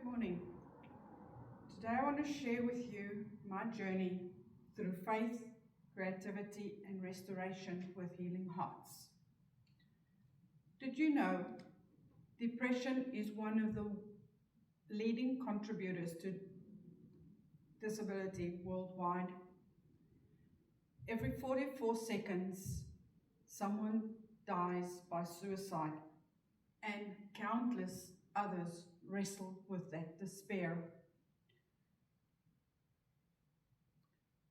morning. Today I want to share with you my journey through faith, creativity, and restoration with Healing Hearts. Did you know depression is one of the leading contributors to disability worldwide? Every 44 seconds, someone dies by suicide, and countless others wrestle with that despair.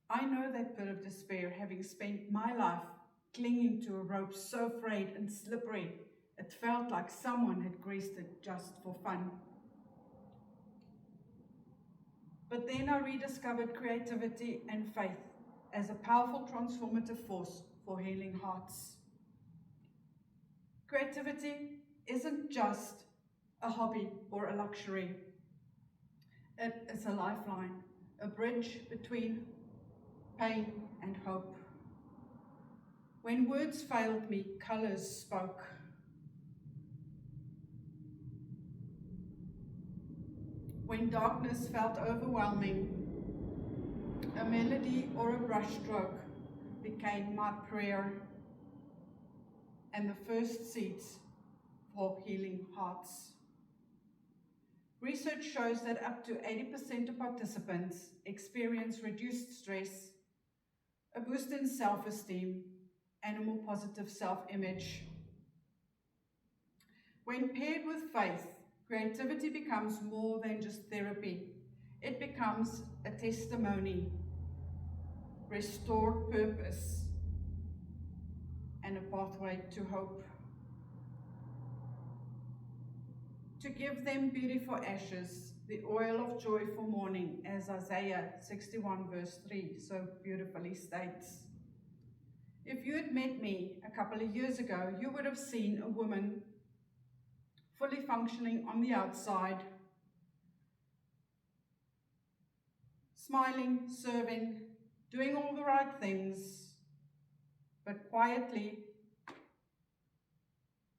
I know that pit of despair, having spent my life clinging to a rope so frayed and slippery, it felt like someone had greased it just for fun. But then I rediscovered creativity and faith as a powerful transformative force for Healing Hearts. Creativity isn't just a hobby or a luxury. It is a lifeline, a bridge between pain and hope. When words failed me, colors spoke. When darkness felt overwhelming, a melody or a brushstroke became my prayer and the first seeds for Healing Hearts. Research shows that up to 80% of participants experience reduced stress, a boost in self-esteem, and a more positive self-image. When paired with faith, creativity becomes more than just therapy. It becomes a testimony, restored purpose, and a pathway to hope. To give them beauty for ashes, the oil of joy for mourning, as Isaiah 61 verse 3 so beautifully states. If you had met me a couple of years ago, you would have seen a woman fully functioning on the outside, smiling, serving, doing all the right things, but quietly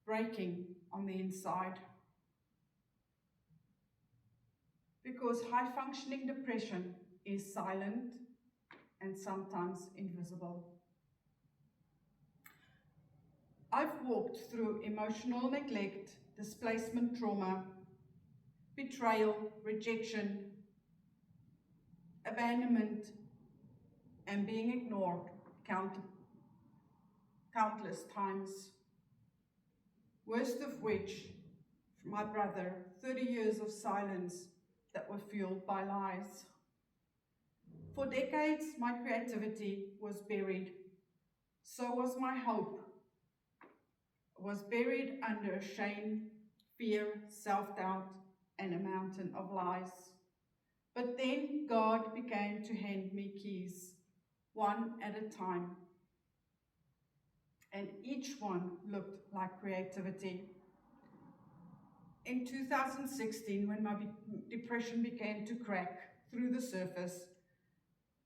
breaking on the inside. Because high-functioning depression is silent and sometimes invisible. I've walked through emotional neglect, displacement trauma, betrayal, rejection, abandonment, and being ignored countless times. Worst of which, my brother, 30 years of silence that were fueled by lies. For decades, my creativity was buried. So was my hope. Was buried under shame, fear, self-doubt, and a mountain of lies. But then God began to hand me keys, one at a time. And each one looked like creativity. In 2016, when my depression began to crack through the surface,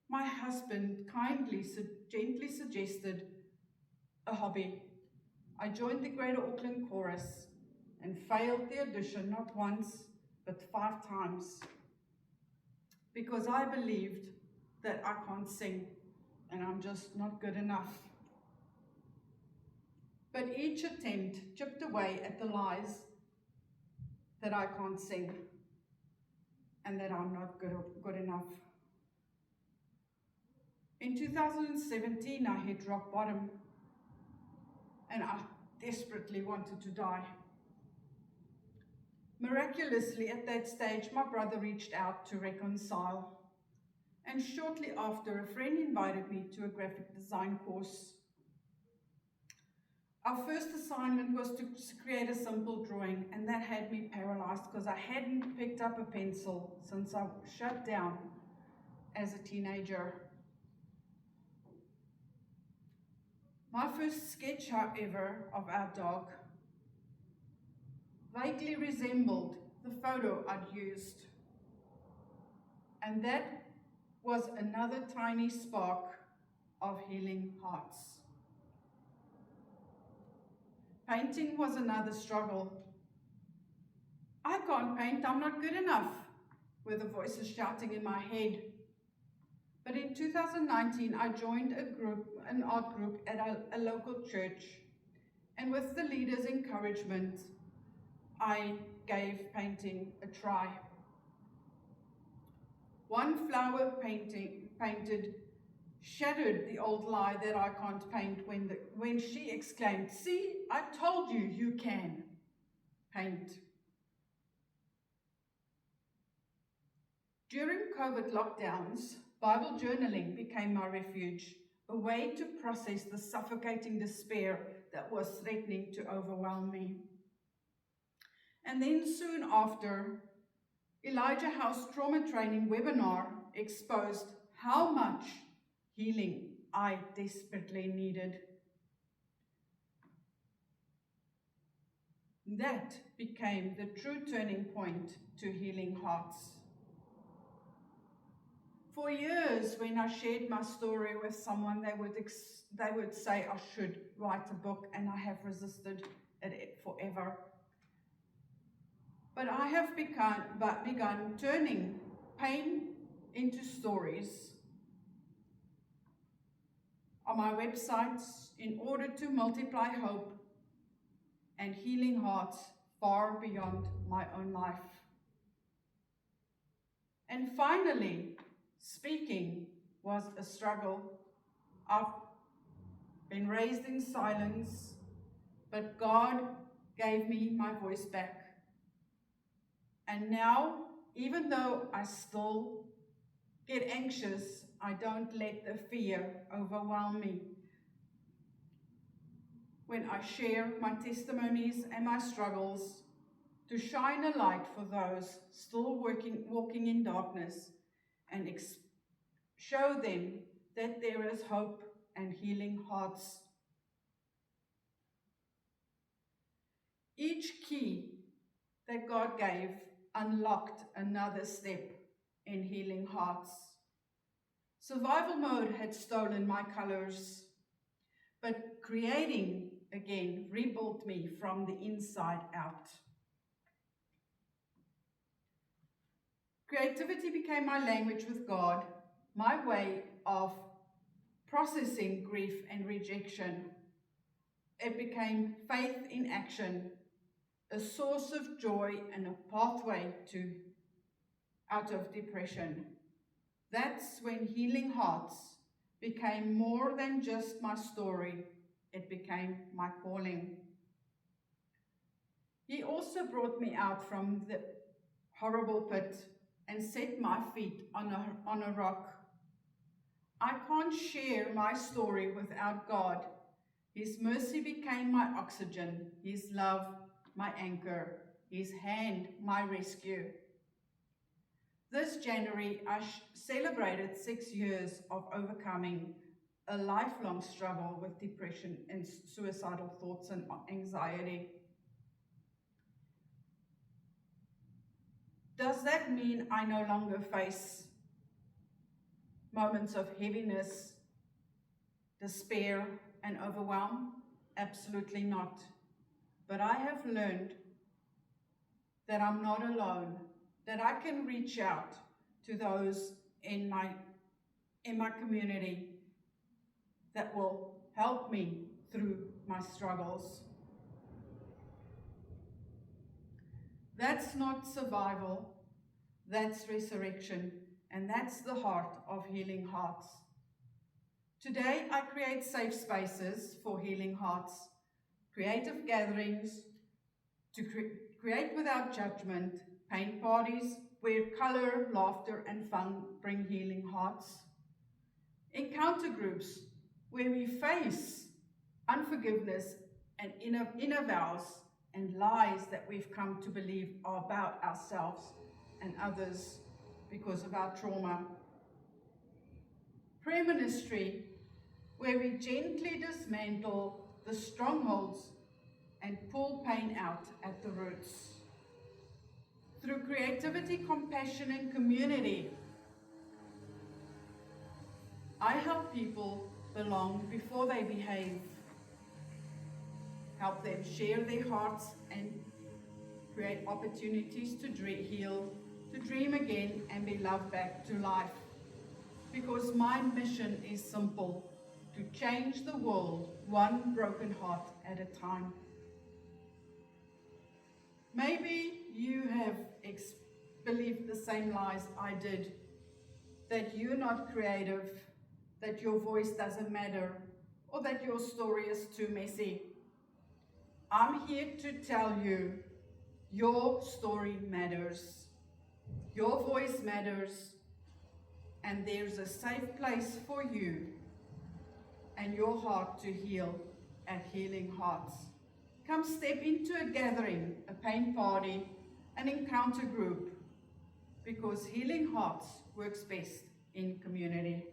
my husband gently suggested a hobby. I joined the Greater Auckland Chorus and failed the audition not once, but 5 times. Because I believed that I can't sing and I'm just not good enough. But each attempt chipped away at the lies that I can't sing and that I'm not good enough. In 2017, I hit rock bottom and I desperately wanted to die. Miraculously, at that stage, my brother reached out to reconcile. And shortly after, a friend invited me to a graphic design course. Our first assignment was to create a simple drawing, and that had me paralyzed because I hadn't picked up a pencil since I shut down as a teenager. My first sketch, however, of our dog vaguely resembled the photo I'd used. And that was another tiny spark of Healing Hearts. Painting was another struggle. I can't paint, I'm not good enough, were the voices shouting in my head. But in 2019, I joined an art group at a local church, and with the leader's encouragement, I gave painting a try. One flower painted shattered the old lie that I can't paint when she exclaimed, "See, I told you you can paint." During COVID lockdowns, Bible journaling became my refuge, a way to process the suffocating despair that was threatening to overwhelm me. And then soon after, Elijah House Trauma Training webinar exposed how much healing I desperately needed. That became the true turning point to Healing Hearts. For years, when I shared my story with someone, they would say I should write a book, and I have resisted it forever. But I have begun turning pain into stories on my websites in order to multiply hope and healing hearts far beyond my own life. And finally, speaking was a struggle. I've been raised in silence, but God gave me my voice back. And now, even though I still get anxious, I don't let the fear overwhelm me. When I share my testimonies and my struggles to shine a light for those still walking in darkness and show them that there is hope and healing hearts. Each key that God gave unlocked another step in healing hearts. Survival mode had stolen my colors, but creating again rebuilt me from the inside out. Creativity became my language with God, my way of processing grief and rejection. It became faith in action, a source of joy and a pathway out of depression. That's when Healing Hearts became more than just my story. It became my calling. He also brought me out from the horrible pit and set my feet on a rock. I can't share my story without God. His mercy became my oxygen, His love my anchor, His hand my rescue. This January, I celebrated 6 years of overcoming a lifelong struggle with depression and suicidal thoughts and anxiety. Does that mean I no longer face moments of heaviness, despair, and overwhelm? Absolutely not. But I have learned that I'm not alone, that I can reach out to those in my community that will help me through my struggles. That's not survival, that's resurrection, and that's the heart of Healing Hearts. Today, I create safe spaces for Healing Hearts, creative gatherings to create without judgment, paint parties where color, laughter, and fun bring healing hearts, encounter groups where we face unforgiveness and inner vows and lies that we've come to believe are about ourselves and others because of our trauma. Prayer ministry, where we gently dismantle the strongholds and pull pain out at the roots. Through creativity, compassion, and community, I help people belong before they behave. Help them share their hearts and create opportunities to heal, to dream again and be loved back to life. Because my mission is simple, to change the world one broken heart at a time. Maybe you have believed the same lies I did, that you're not creative, that your voice doesn't matter, or that your story is too messy. I'm here to tell you, your story matters. Your voice matters, and there's a safe place for you and your heart to heal at Healing Hearts. Come step into a gathering, a pain party, an encounter group, because Healing Hearts works best in community.